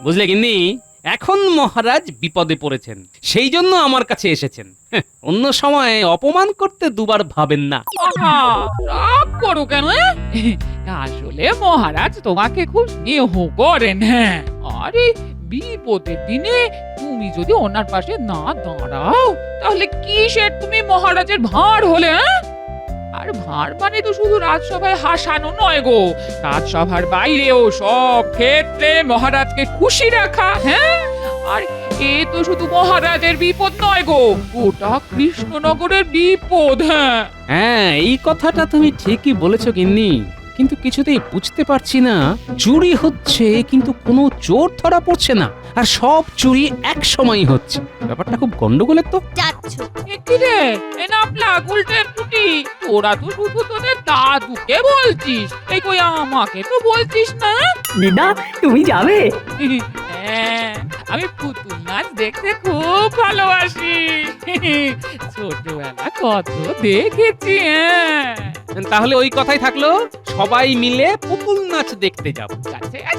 বুঝলে গিন্নি, এখন মহারাজ বিপদে পড়েছেন, সেই জন্য আমার কাছে এসেছেন। অন্য সময় অপমান করতে দুবার ভাবেন না। আহা, রাগ করো কেন? আসলে মহারাজ তোমাকে খুব স্নেহ করেন। হ্যাঁ, আরে বিপদের দিনে তুমি যদি ওনার পাশে না দাঁড়াও তাহলে কিসের তুমি মহারাজের ভাঁড় হলে? আর ভাঁড় মানে তো শুধু রাজসভায় হাসানো নয় গো, রাজসভার বাইরেও সব ক্ষেত্রে মহারাজকে খুশি রাখা। হ্যাঁ, আর এ তো শুধু মহারাজের বিপদ নয় গো, গোটা কৃষ্ণনগরের বিপদ। হ্যাঁ, হ্যাঁ, এই কথাটা তুমি ঠিকই বলেছো গিন্নি, কিন্তু কিছুতেই বুঝতে পারছি না, চুরি হচ্ছে কিন্তু কোনো চোর ধরা পড়ছে না, আর সব চুরি এক সময়ই হচ্ছে। ব্যাপারটা খুব গন্ডগোলের তো। যাচ্ছ কি রে এ নাপলা গুলটে টুটি, তোরা তো শুধু তোদের দাদুকে বলছিস, এই কই আমাকে তো বলছিস না? দিদা তুমি যাবে? হ্যাঁ, আমি পুতুল নাচ দেখতে খুব ভালোবাসি। ছোটবেলা কত দেখেছি। হ্যাঁ, তাহলে ওই কথাই থাকলো, সবাই মিলে পুতুল নাচ দেখতে যাব।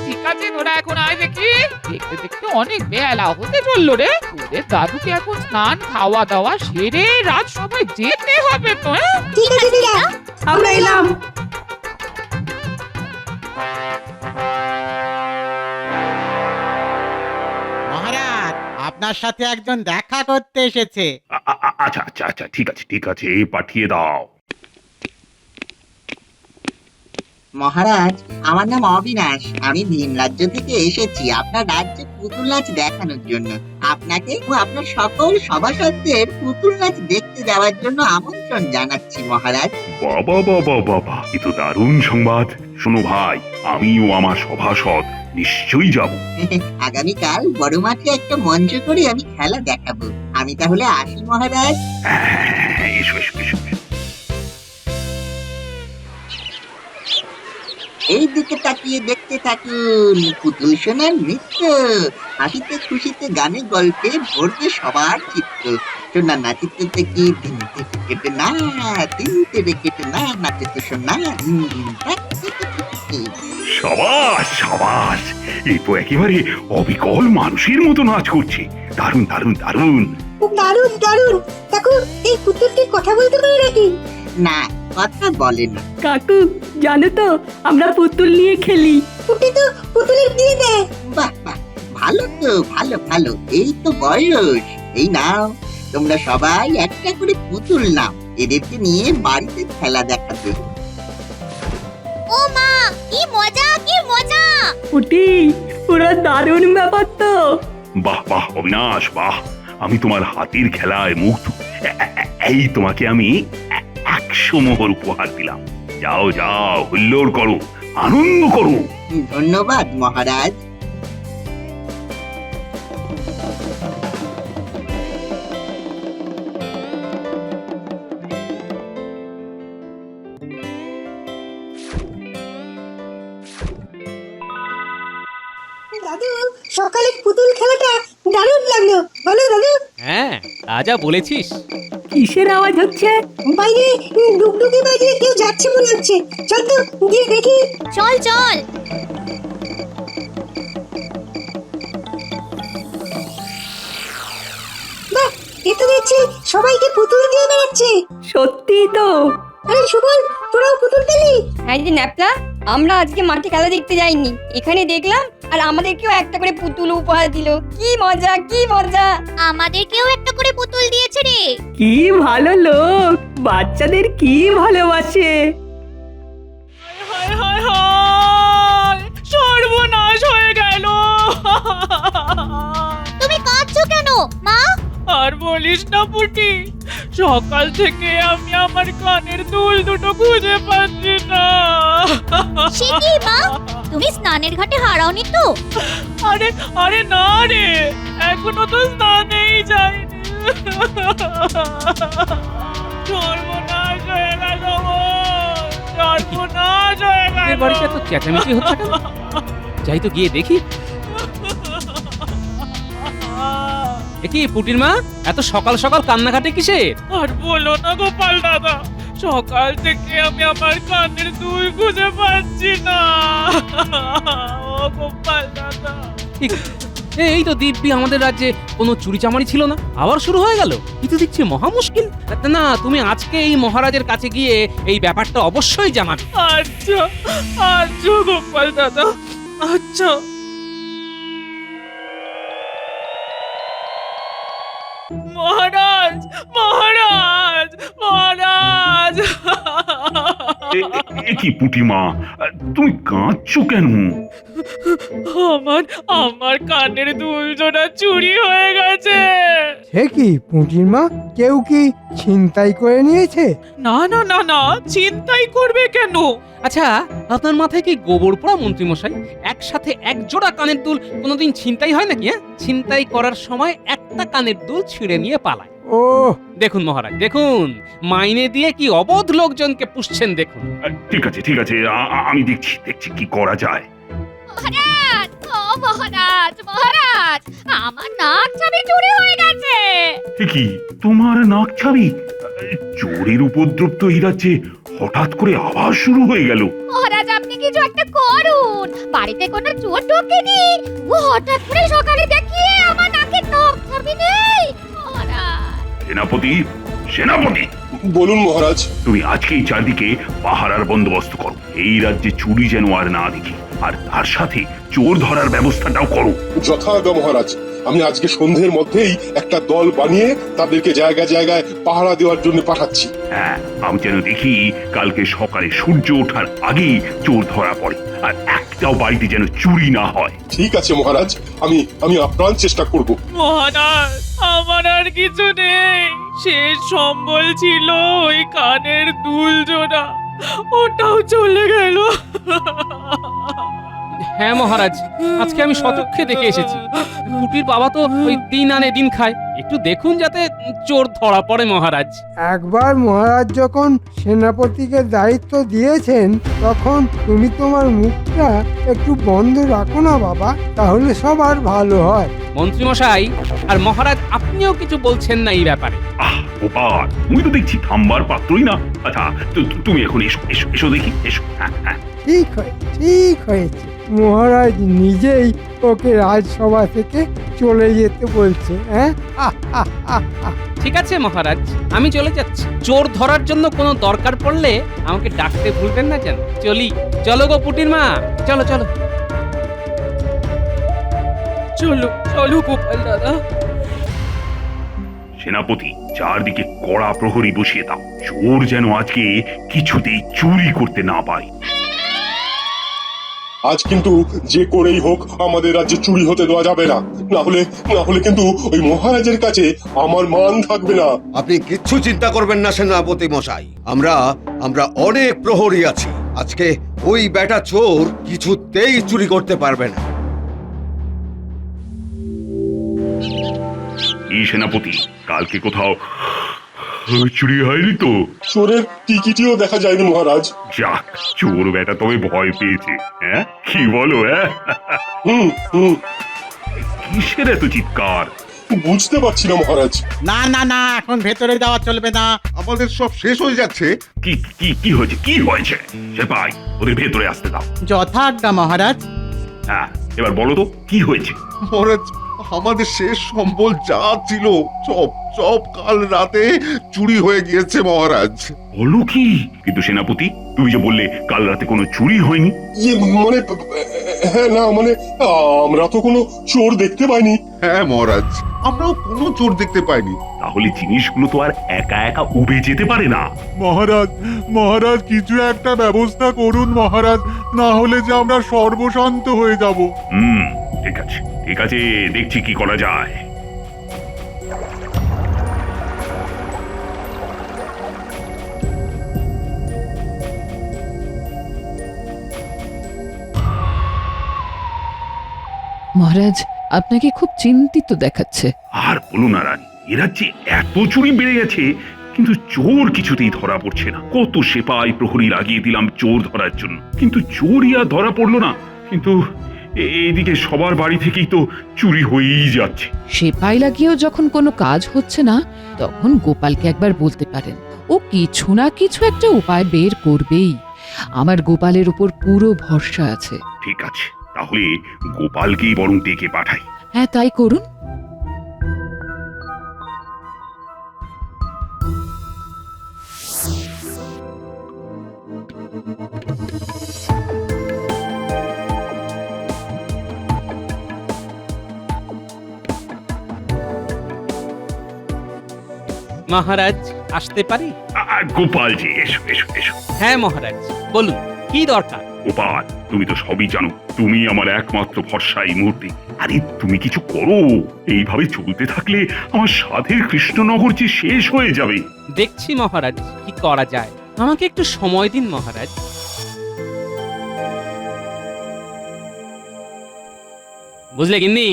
ঠিক আছে, তোরা এখন আয় দেখি। দেখতে দেখতে অনেক বেলা হতে চললো রে। তোদের দাদুকে এখন স্নান খাওয়া দাওয়া সেরে রাজসভায় যেতে হবে তো। হ্যাঁ, ঠিক আছে দিদা, আমরা এলাম। মহারাজ, আপনার সাথে একজন দেখা করতে এসেছে। আচ্ছা আচ্ছা আচ্ছা, ঠিক আছে ঠিক আছে, পাঠিয়ে দাও। মহারাজ, আমার নাম অবিনাশ। আমি ভিন রাজ্য থেকে এসেছি আপনার রাজ্যে পুতুল নাচ দেখানোর জন্য। আপনাকে ও আপনার সকল সভাসদদের পুতুল নাচ দেখতে যাওয়ার জন্য আমন্ত্রণ জানাচ্ছি মহারাজ। বাবা বাবা বাবা, এ তো দারুণ সংবাদ। শোনো ভাই, আমিও আমার সভাসদ নিশ্চয়ই যাব। আগামীকাল বড় মাঠে একটা মঞ্চ করে আমি খেলা দেখাবো। আমি তাহলে আসি মহারাজ। হ্যাঁ, এসো এসো এসো এসো। এই দিকে তাকিয়ে দেখতে থাকুন, পুতুল সোনার নৃত্য। হাসিতে খুশিতে গানে গল্পে ভরবে সবার চিত্ত। সোনা নাচিতে থেকে দিনতে কেটে না, দিনতে কেটে না, নাচে তো সোনা দিন দিন। সাবাস সাবাস, এই তো একেবারে অবিকল মানুষের মতো নাচ করছে। দারুণ দারুণ দারুণ। দারুণ দারুণ। দেখো, এই পুতুলটি কথা বলতে পারে নাকি? না, কথা বলে না। কাকু জানো তো, আমরা পুতুল নিয়ে খেলি। পুটি তো পুতুলের দিয়ে দেয়। বাহ বাহ, ভালো তো, ভালো ভালো। এই তো বয়স। এই নাও, তোমরা সবাই একটা করে পুতুল নাও, এদেরকে নিয়ে বাড়িতে খেলা দেখাবে। ও মা, কি মজা কি মজা! পুটি, পুরো দারুণ ব্যাপার তো। বাহ বাহ অবিনাশ, বাহ, আমি তোমার হাতির খেলায় মুগ্ধ। এই তোমাকে আমি 100 মোহর উপহার দিলাম। যাও যাও, হুল্লোড় করো, আনন্দ করো। ধন্যবাদ মহারাজ। দাদু, সকালে পুতুল খেলাটা দারুণ লাগলো। বলো দাদু। হ্যাঁ, তা যা বলেছিস। কিসের আওয়াজ হচ্ছে? বাইরে ডুগডুগি বাজিয়ে কেউ যাচ্ছে মনে হচ্ছে। চল তো গিয়ে দেখি। চল চল। বাহ, এ তো দেখছি সবাইকে পুতুল দিয়ে বেড়াচ্ছে। সত্যি তো। আরে সুবল, তোরাও পুতুল পেলি? হ্যাঁ যে ন্যাপলা, আমরা আজকে মাঠে খেলা দেখতে যাইনি, এখানে দেখলাম, আর আমাদেরকেও একটা করে পুতুল উপহার দিল। কি মজা কি মজা! আমাদেরকেও একটা করে পুতুল দিয়েছে রে। কি ভালো লোক, বাচ্চাদের কি ভালোবাসে। হায় হায় হায়, সর্বনাশ হয়ে গেল। তুমি কাঁদছো কেন মা? আর বলিস না পুটি, সকাল থেকে আমি আমার কানের দুল দুটো খুঁজে পাচ্ছি না। সে কি মা, তুমি স্নানের ঘাটে হারাওনি তো? আরে আরে না রে, এখনো তো স্নানেই যাইনি। সর্বনাশ হয়ে গেল, সর্বনাশ হয়ে এদের গেল। বাড়িতে এত চেঁচামেচি হচ্ছে কেন? যাই তো গিয়ে দেখি। কি পুটির মা, এত সকাল সকাল কান্নাকাটি কিসের? আর বলো না গোপাল দাদা, সকাল থেকে আমি আমার কানের দুল খুঁজে পাচ্ছি না। ও গোপাল দাদা, ঠিক এই তো দিব্যি আমাদের রাজ্যে কোনো চুরি চামারি ছিল না, আবার শুরু হয়ে গেল। কিন্তু দেখছি মহা মুশকিল। না, তুমি আজকে এই মহারাজের কাছে গিয়ে এই ব্যাপারটা অবশ্যই জানাবে। আচ্ছা আচ্ছা গোপাল দাদা, আচ্ছা। মহারাজ মহারাজ মহারাজ! এ কি পুটিমা, তুমি কাঁদছো কেন? আমার আমার কানের দুল জোড়া চুরি হয়ে গেছে। সে কি পুঁটির মা, কেউ কি ছিনতাই করে নিয়েছে? না না না না, চিন্তাই করবে কেন? আচ্ছা, আপনার মাথায় কি গোবর পোড়া মন্ত্রী মশাই? একসাথে এক জোড়া কানের দুল কোনোদিন ছিনতাই হয় নাকি? ছিনতাই করার সময় একটা কানের দুল ছিঁড়ে নিয়ে পালায়। ও দেখুন মহারাজ, দেখুন মাইনে দিয়ে কি অবধ লোকজনকে পুষছেন দেখুন। ঠিক আছে ঠিক আছে, আমি দেখছি কি করা যায়। মহারাজ, ও মহারাজ, মহারাজ, আমার নাক চাবি চুরি হয়ে গেছে। এ কি, তোমার নাক ছাবি? চোরের উপদ্রব তো এই রাজ্যে হঠাৎ করে আবার শুরু হয়ে গেল। মহারাজ, আপনি কিছু একটা করুন। বাড়িতে কোনো চোর ঢোকেনি, ও হঠাৎ করে সকালে দেখি আমার নাকের নখ চাবি নেই। মহারাজ, সেনাপতি, সেনাপতি, বলুন মহারাজ। তুমি আজকেই চারদিকে পাহারার বন্দোবস্ত করো, এই রাজ্যে চুরি যেন আর না দেখি, আর তার সাথে চোর ধরার ব্যবস্থাটাও করো। যথাজ্ঞা মহারাজ, আমি আজকে সন্ধ্যের মধ্যেই একটা দল বানিয়ে তাদেরকে জায়গায় জায়গায় পাহারা দেওয়ার জন্য পাঠাচ্ছি। হ্যাঁ, আমি যেন দেখি কালকে সকালে সূর্য ওঠার আগেই চোর ধরা পড়ে, আর একটাও বাড়িতে যেন চুরি না হয়। ঠিক আছে মহারাজ, আমি আপ্রাণ চেষ্টা করব। মহারাজ, আমার আর কিছু নেই। শেষ সম্বল ছিল ওই কানের দুল জোড়া, ওটাও চলে গেল। হ্যাঁ মহারাজ, আজকে আমি শতক্ষে দেখে এসেছি। কুটির বাবা তো ওই দিন আনে দিন খায়, একটু দেখুন যাতে চোর ধরা পড়ে মহারাজ। একবার মহারাজ যখন সেনাপতিকে দায়িত্ব দিয়েছেন, তখন তুমি তোমার মুখটা একটু বন্ধ রাখো না বাবা, তাহলে সবার ভালো হয়। মন্ত্রী মশাই আর মহারাজ, আপনিও কিছু বলছেন না এই ব্যাপারে? গোপাল, তুমি তো দেখছি থামবার পাত্রই না। আচ্ছা, তুমি এখন এসো এসো এসো দেখি, এসো। হ্যাঁ, ঠিক হয়েছে, মহারাজ নিজেই ওকে রাজসভা থেকে চলে যেতে বলছে। হ্যাঁ, ঠিক আছে মহারাজ, আমি চলে যাচ্ছি। চোর ধরার জন্য কোনো দরকার পড়লে আমাকে ডাকতে ভুলবেন না যেন। চলো গো পুটির মা, চলো চলো চলো চলো গোপাল দাদা। সেনাপতি, চারদিকে কড়া প্রহরী বসিয়ে দাও, চোর যেন আজকে কিছুতেই চুরি করতে না পারে। আজ কিন্তু যে করেই হোক আমাদের রাজ্যে চুরি হতে দেওয়া যাবে না, না হলে কিন্তু ওই মহারাজের কাছে আমার মান থাকবে না। আপনি কিচ্ছু চিন্তা করবেন না সেনাপতি মশাই, আমরা অনেক প্রহরী আছি। আজকে ওই বেটা চোর কিছুতেই চুরি করতে পারবে না। এই সেনাপতি, কালকে কোথাও চুরি হয়নি তো? চোরের টিকিটিও দেখা যায়নি মহারাজ। যাক, চোর বেটা তবে ভয় পেয়েছে। হ্যাঁ, কি বলো? হ্যাঁ, কিসের এত চিৎকার? বুঝতে পারছি না মহারাজ। না না না, এখন ভেতরে যাওয়া চলবে না, আমাদের সব শেষ হয়ে যাচ্ছে। কি হয়েছে? কি হয়েছে? সেপাই, ওদের ভেতরে আসতে দাও। যথাজ্ঞা মহারাজ। হ্যাঁ, এবার বলো তো কি হয়েছে? মহারাজ, আমাদের শেষ সম্বল যা ছিল সব কাল রাতে চুরি হয়ে গিয়েছে মহারাজ। বলো কি? কিন্তু সেনাপতি, তুমি যে বললে কাল রাতে কোনো চুরি হয়নি। মানে হ্যাঁ, না মানে আমরা তো কোনো চোর দেখতে পাইনি। হ্যাঁ মহারাজ, আমরাও কোনো চোর দেখতে পাইনি। তাহলে জিনিসগুলো তো আর একা একা উবে যেতে পারে না। মহারাজ কিছু একটা ব্যবস্থা করুন মহারাজ, না হলে যে আমরা সর্বশান্ত হয়ে যাব। ঠিক আছে, দেখছি কি করা যায়। মহারাজ, আপনাকে খুব চিন্তিত দেখাচ্ছে। আর বলো না রানী, এরা যে এত চুরি বেড়ে গেছে, কিন্তু চোর কিছুতেই ধরা পড়ছে না। কত সেপাই প্রহরী লাগিয়ে দিলাম চোর ধরার জন্য, কিন্তু চোরই আর ধরা পড়লো না। কিন্তু এইদিকে সবার বাড়ি থেকেই তো চুরি হয়েই যাচ্ছে। সেপাই লাগিয়েও যখন কোনো কাজ হচ্ছে না, তখন গোপালকে একবার বলতে পারেন, ও কিছু না কিছু একটা উপায় বের করবেই। আমার গোপালের উপর পুরো ভরসা আছে। ঠিক আছে, তাহলে গোপালকেই বরং ডেকে পাঠাই। হ্যাঁ তাই করুন। মহারাজ আসতে পারি? গোপাল জি, এসো এসো এসো। হ্যাঁ মহারাজ, বলুন কি দরকার? গোপাল, তুমি তো সবই জানো, তুমি আমার একমাত্র ভরসা এই মুহূর্তে। আরে তুমি কিছু করো, এইভাবে চলতে থাকলে আমার সাধের কৃষ্ণনগর যে শেষ হয়ে যাবে। দেখছি মহারাজ কি করা যায়, আমাকে একটু সময় দিন মহারাজ। বুঝলে গিন্নি,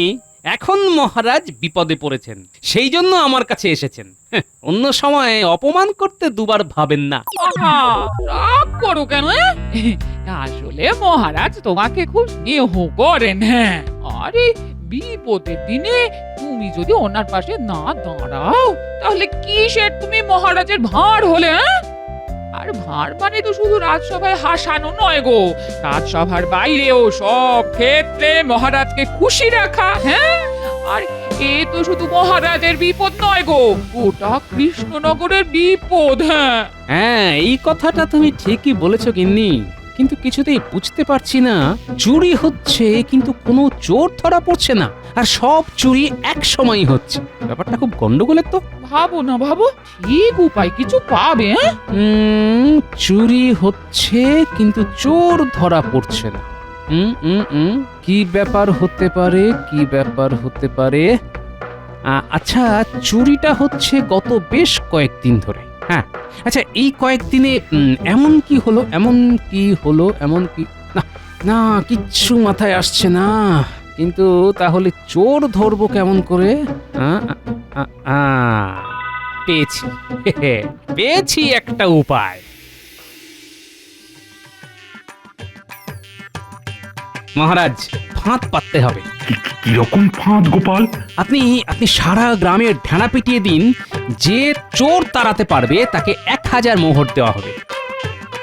এখন মহারাজ বিপদে পড়েছেন, সেই জন্য আমার কাছে এসেছেন। অন্য সময় অপমান করতে দুবার ভাবেন না। আহা, রাগ করো কেন? আসলে মহারাজ তোমাকে খুব স্নেহ করেন। হ্যাঁ, আরে বিপদের দিনে তুমি যদি ওনার পাশে না দাঁড়াও তাহলে কিসের তুমি মহারাজের ভাঁড় হলে? আর ভাঁড় মানে তো শুধু রাজসভায় হাসানো নয় গো, রাজসভার বাইরেও সব ক্ষেত্রে মহারাজকে খুশি রাখা। হ্যাঁ, আর এ তো শুধু মহারাজের বিপদ নয় গো, গোটা কৃষ্ণনগরের বিপদ। হ্যাঁ হ্যাঁ, এই কথাটা তুমি ঠিকই বলেছো গিন্নি, কিন্তু কিছুতেই বুঝতে পারছি না, চুরি হচ্ছে কিন্তু কোনো চোর ধরা পড়ছে না, আর সব চুরি এক সময়ই হচ্ছে। ব্যাপারটা খুব গন্ডগোলের তো। ভাবো না, ভাবো, ঠিক উপায় কিছু পাবে। চুরি হচ্ছে কিন্তু চোর ধরা পড়ছে না। কি ব্যাপার হতে পারে, কি ব্যাপার হতে পারে? আচ্ছা, চুরিটা হচ্ছে গত বেশ কয়েকদিন ধরে। হ্যাঁ, আচ্ছা এই কয়েকদিনে এমন কি হলো, এমন কি হলো, এমন কি না, না কিচ্ছু মাথায় আসছে না। কিন্তু তাহলে চোর ধরবো কেমন করে? পেয়েছি, পেয়েছি একটা উপায়। মহারাজ, ফাঁদ পাততে হবে। কিরকম ফাঁদ গোপাল? আপনি সারা গ্রামের ঢেঁড়া পিটিয়ে দিন, যে চোর তাড়াতে পারবে তাকে 1000 মোহর দেওয়া হবে।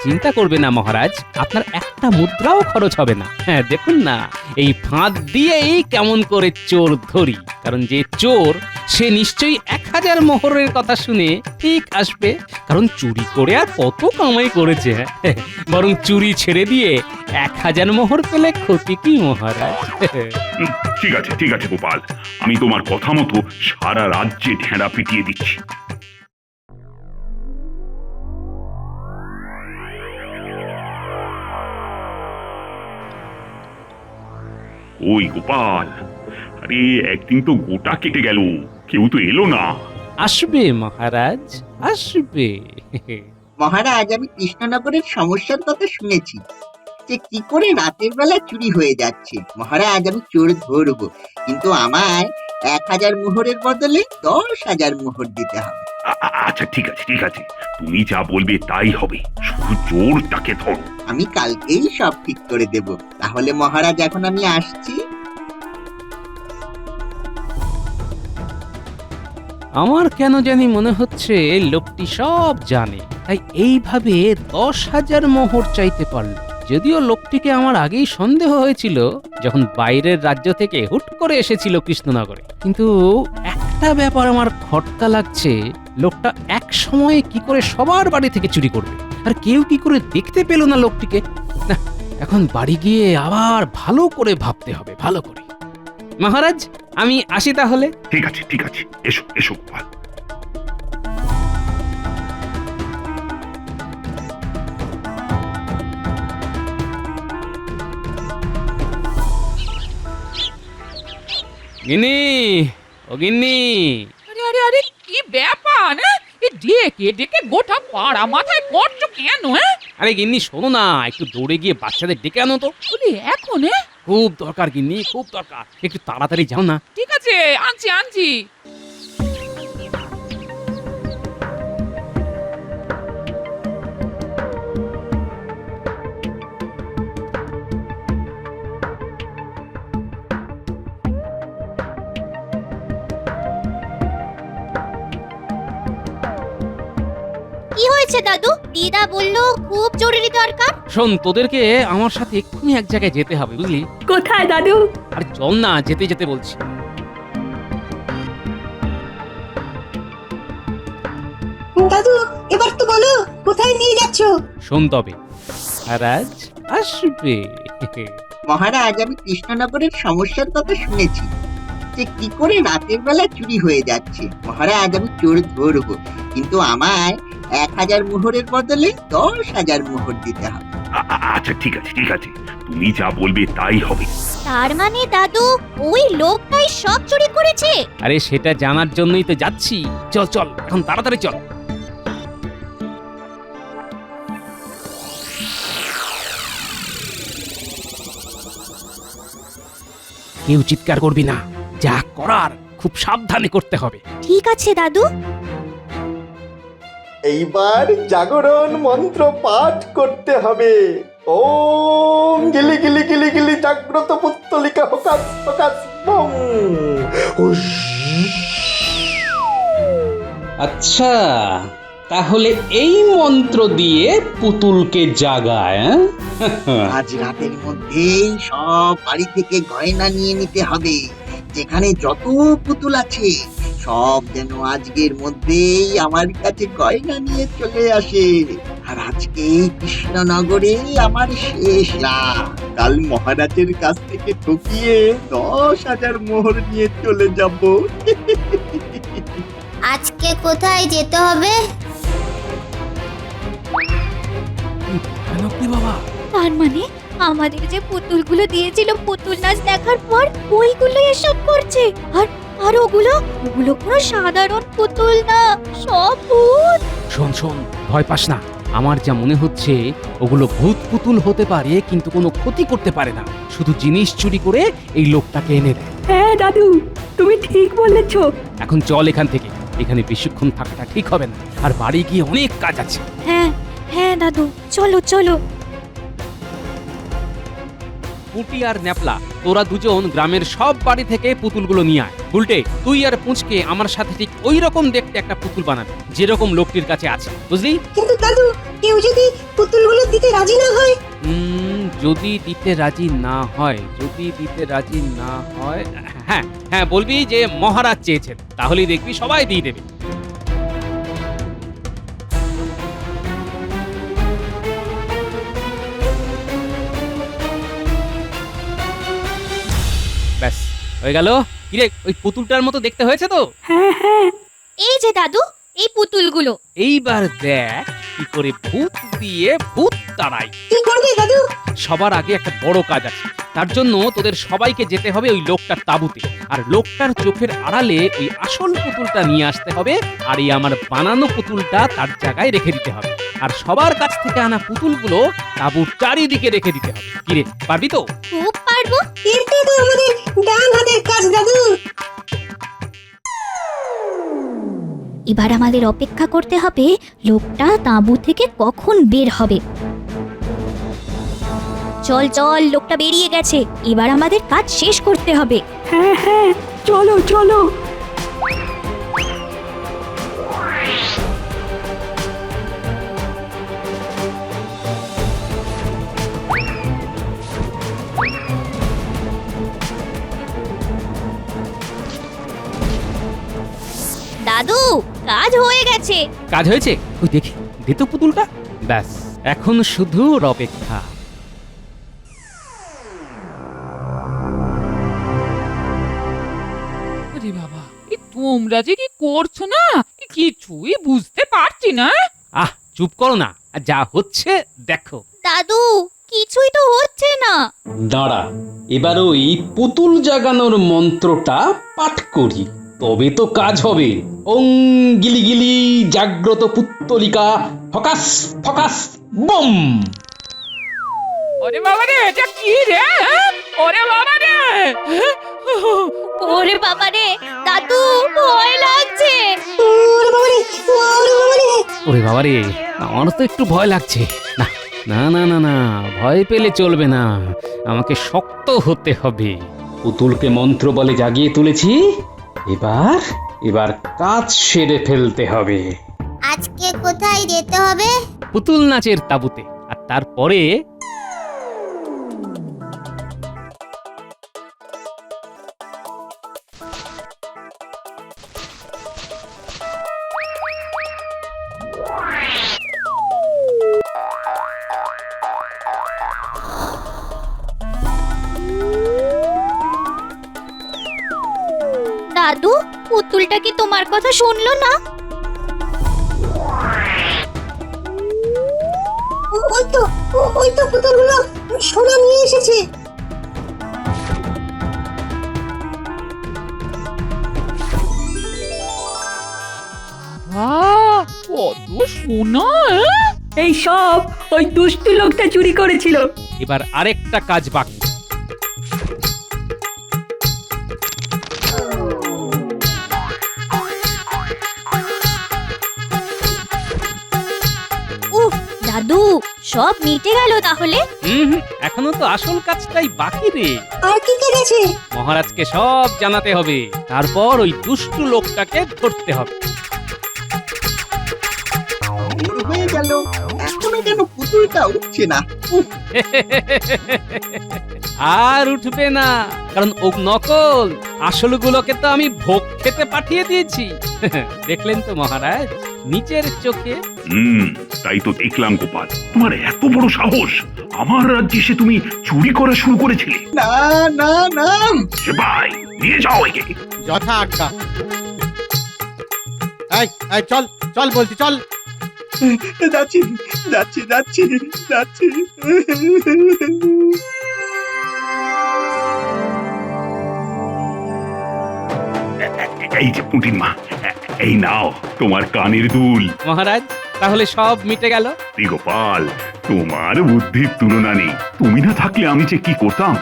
চিন্তা করবে না মহারাজ, আপনার একটা মুদ্রাও খরচ হবে না। হ্যাঁ দেখুন না, এই ফাঁদ দিয়েই কেমন করে চোর ধরি, কারণ যে চোর সে নিশ্চয়ই 1000 মোহরের কথা শুনে ঠিক আসবে, কারণ চুরি করে আর কত কামাই করেছে। বরং চুরি ছেড়ে দিয়ে 1000 মোহর পেলে ক্ষতি কি মহারাজ? ঠিক আছে ঠিক আছে গোপাল, আমি তোমার কথা মতো সারা রাজ্যে ঢেঁড়া পিটিয়ে দিচ্ছি। ওই গোপাল, আরে একদিন তো গোটা কেটে গেল, কেউ তো এলো না। আসবে মহারাজ, আসবে। মহারাজ, আমি কৃষ্ণনগরের সমস্যার কথা শুনেছি, যে কি করে রাতের বেলা চুরি হয়ে যাচ্ছে। মহারাজ, আমি চোর ধরবো, কিন্তু আমায় 1000 মোহরের বদলে 10,000 মোহর দিতে হবে। আচ্ছা ঠিক আছে ঠিক আছে, তুমি যা বলবে তাই হবে, শুধু চোরটাকে ধরো। আমি কালকেই সব ঠিক করে দেব। তাহলে মহারাজ, এখন আমি আসছি। আমার কেন জানি মনে হচ্ছে লোকটি সব জানে, তাই এইভাবে 10,000 মোহর চাইতে পারল। যদিও লোকটিকে আমার আগেই সন্দেহ হয়েছিল যখন বাইরের রাজ্য থেকে হুট করে এসেছিল কৃষ্ণনগরে, কিন্তু একটা ব্যাপার আমার খটকা লাগছে, লোকটা এক সময়ে কি করে সবার বাড়ি থেকে চুরি করবে, আর কেউ কি করে দেখতে পেল না লোকটিকে? না, এখন বাড়ি গিয়ে আবার ভালো করে ভাবতে হবে, ভালো করে। মহারাজ, আমি আসি তাহলে। ঠিক আছে ঠিক আছে, এসো এসো গোপাল। গিন্নি, ও গিন্নি। আরে আরে আরে, কি ব্যাপার? এ ডেকে ডেকে গোটা পাড়া মাথায় করছো কেন? আরে গিন্নি শোনো না, একটু দৌড়ে গিয়ে বাচ্চাদের ডেকে আনো তো। বলি এখন? খুব দরকার গিন্নি, খুব দরকার, একটু তাড়াতাড়ি যাও না। ঠিক আছে, আনছি আনছি। কি হয়েছে দাদু? দিদা বলল খুব জরুরি দরকার। শোন, তোদেরকে আমার সাথে এক্ষুনি এক জায়গায় যেতে হবে, বুঝলি? কোথায় দাদু? আর চল না, যেতে যেতে বলছি। দাদু এবার তো বলো কোথায় নিয়ে যাচ্ছ? শোন তবে, মহারাজ আসবে। মহারাজ, আমি কৃষ্ণনগরের সমস্যার কথা শুনেছি, যে কি করে রাতের বেলা চুরি হয়ে যাচ্ছে। মহারাজ, আমি চোর ধরবো, কিন্তু আমায় 1000 মোহরের বদলে 10,000 মোহর দিতে হবে। আচ্ছা ঠিক আছে ঠিক আছে, তুমি যা বলবে তাই হবে। তার মানে দাদু ওই লোকটাই সব চুরি করেছে? আরে সেটা জানার জন্যই তো যাচ্ছি। চল চল, এখন তাড়াতাড়ি চল। কেউ চিৎকার করবি না, যা করার খুব সাবধানে করতে হবে। ঠিক আছে দাদু। এইবার জাগরণ মন্ত্র পাঠ করতে হবে। ওম গিলি গিলি গিলি গিলি জাগ্রত পুত্তলিকা হকাস হকাস বম। হুস। আচ্ছা, তাহলে এই মন্ত্র দিয়ে পুতুলকে জাগায়? আজ রাতের মধ্যেই সব বাড়ি থেকে গয়না নিয়ে নিতে হবে। যেখানে যত পুতুল আছে সব যেন আজকের মধ্যেই আমার কাছে গয়না নিয়ে চলে আসে। আর আজকে কৃষ্ণনগরেই আমার শেষ লাভ। কাল মহারাজের কাছ থেকে ঠকিয়ে 10,000 মোহর নিয়ে চলে যাব। আজকে কোথায় যেতে হবে? বাবা, তার মানে আমাদের যে পুতুলগুলো দিয়েছিল পুতুল নাচ দেখার পর ওইগুলো এসব করছে। আর ওগুলো কোনো সাধারণ পুতুল না, সব ভূত। শোন শোন, ভয় পাস না। আমার যা মনে হচ্ছে ওগুলো ভূত পুতুল হতে পারে, কিন্তু কোনো ক্ষতি করতে পারে না, শুধু জিনিস চুরি করে এই লোকটাকে এনে দেয়। হ্যাঁ দাদু, তুমি ঠিক বলেছো। এখন চল এখান থেকে, এখানে বেশিক্ষণ থাকাটা ঠিক হবে না, আর বাড়ি গিয়ে অনেক কাজ আছে। হ্যাঁ হ্যাঁ দাদু, চলো চলো। পুটি আর ন্যাপলা, তোরা দুজন গ্রামের সব বাড়ি থেকে পুতুলগুলো নিয়ে আয়। উল্টে তুই আর পুঁচকে আমার সাথে ঠিক ওই রকম দেখতে একটা পুতুল বানাবে, যেরকম লোকটির কাছে আছে, বুঝলি? কিন্তু দাদু কেউ যদি পুতুলগুলো দিতে রাজি না হয়? যদি দিতে রাজি না হয়, হ্যাঁ হ্যাঁ বলবি যে মহারাজ চেয়েছেন, তাহলেই দেখবি সবাই দিয়ে দেবে। ব্যাস হয়ে গেল। কিরে, ওই পুতুলটার মতো দেখতে হয়েছে তো? হ্যাঁ হ্যাঁ। এই যে দাদু, এই পুতুলগুলো। এইবার দেখ কি করে ভূত দিয়ে ভূত তাড়াই। কি করবে দাদু? সবার আগে একটা বড় কাজ আছে। তার জন্য তোদের সবাইকে যেতে হবে ওই লোকটার তাঁবুতে, আর লোকটার চোখের আড়ালে ওই আসল পুতুলটা নিয়ে আসতে হবে, আর এই আমার বানানো পুতুলটা তার জায়গায় রেখে দিতে হবে। আর সবার কাছ থেকে আনা পুতুলগুলো তাঁবুর চারিদিকে রেখে দিতে হবে। কিরে, পারবি তো? খুব পারবো। এটাই তো আমাদের ডান হাতের কাজ দাদু। এবার আমাদের অপেক্ষা করতে হবে লোকটা তাঁবু থেকে কখন বের হবে। চল চল, লোকটা বেরিয়ে গেছে, এবার আমাদের কাজ শেষ করতে হবে। হ্যাঁ হ্যাঁ, চলো চলো। দাদু, কাজ হয়ে গেছে। কাজ হয়েছে? ওই দেখি, দে তো পুতুলটা। ব্যাস, এখন শুধু অপেক্ষা। আরে বাবা, তোমরা যে কি করছো না, কিছুই বুঝতে পারছি না। চুপ করো না, যা হচ্ছে দেখো। দাদু, কিছুই তো হচ্ছে না। দাঁড়া, এবার ওই পুতুল জাগানোর মন্ত্রটা পাঠ করি, তবে তো কাজ হবে। ওং গিলি গিলি জাগ্রত পুত্তলিকা ফকাস ফকাস বম। ওরে বাবা রে, এটা কি রে? ওরে বাবা রে, ওরে বাবা রে, দাদু ভয় লাগছে। ওরে বাবা রে, আমারও তো একটু ভয় লাগছে। না না না না না, ভয় পেলে চলবে না, আমাকে শক্ত হতে হবে। পুতুলকে মন্ত্র বলে জাগিয়ে তুলেছি, এবার কাজ সেরে ফেলতে হবে। আজকে কোথায় যেতে হবে? পুতুল নাচের তাঁবুতে, আর তারপরে দাদু, পুতুলটা কি তোমার কথা শুনলো না? ওই তো পুতুলগুলো সোনা নিয়ে এসেছে। কত সোনা! এই সব ওই দুষ্টু লোকটা চুরি করেছিল। এবার আরেকটা কাজ বাকি। উফ, দাদু, সব মিটে গেল তাহলে? এখনো তো আসল কাজটাই বাকি রে। আর কি কাজ আছে? মহারাজকে সব জানাতে হবে, তারপর ওই দুষ্টু লোকটাকে ধরতে হবে। ভোর হয়ে গেল, এখনো কেন পুতুলটা উঠছে না? আর উঠবে না, কারণ ও নকল। আসলগুলোকে তো আমি ভোগ খেতে পাঠিয়ে দিয়েছি। দেখলেন তো মহারাজ, নিচের চোখে। তাই তো দেখলাম গোপাল, তোমার এত বড় সাহস, আমার রাজ্যে এসে তুমি চুরি করা শুরু করেছিলে। না না না, ভাই নিয়ে যাও একে। যথা আজ্ঞা। এই চল চল বলছি, চল। যাচ্ছি যাচ্ছি যাচ্ছি যাচ্ছি। এই যে পুঁটির মা, এই নাও তোমার কানের দুল। মহারাজ, তাহলে সব মিটে গেল। গোপাল, তোমার বুদ্ধির তুলনা নেই। তুমি না থাকলে আমি যে কি করতাম।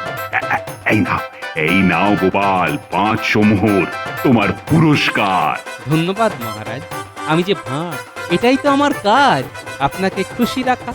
এই নাও গোপাল, 500 মোহর তোমার পুরস্কার। ধন্যবাদ মহারাজ, আমি যে ভাঁড়, এটাই তো আমার কাজ, আপনাকে খুশি রাখা।